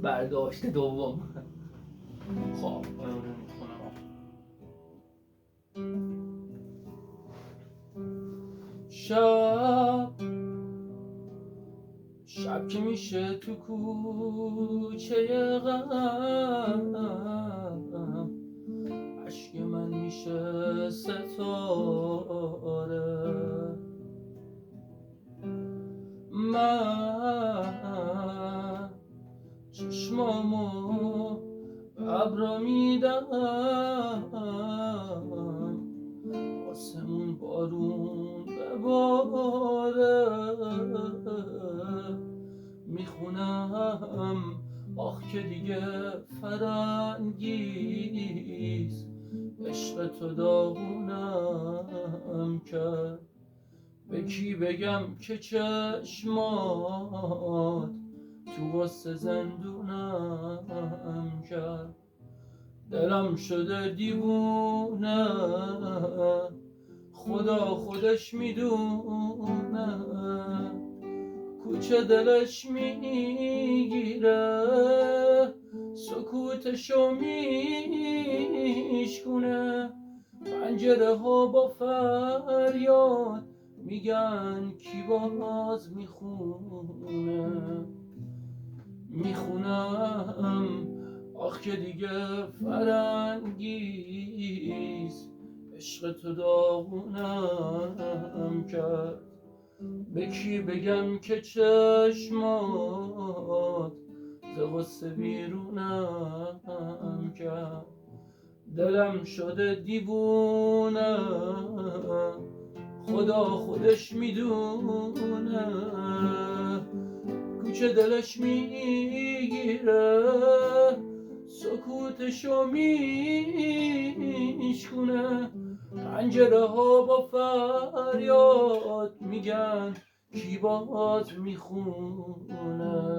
برداشت دوم. خب میخونم. شب که میشه تو کوچه غم، عشق من میشه ستاره. من چشمامو ابرا میدم، آسمون بارون بباره. میخونم آخ که دیگه فرنگیز، عشق تو داغونم کرد. به کی بگم که چشمات تو غصه زندونم کرد. دلم شده دیوونه، خدا خودش میدونه. کوچه دلش میگیره، سکوتشو میشکونه. پنجره ها با فریاد میگن کی باز میخونه. میخونم آخ که دیگه فرنگیز، عشق تو داغونم کرد. به کی بگم که چشمات ز غصه بیرونم کرد. دلم شده دیوونه، خدا خودش میدونه. کوچه دلش میگیره، سکوتشو میشکونه. پنجره ها با فریاد میگن کی باز میخونه.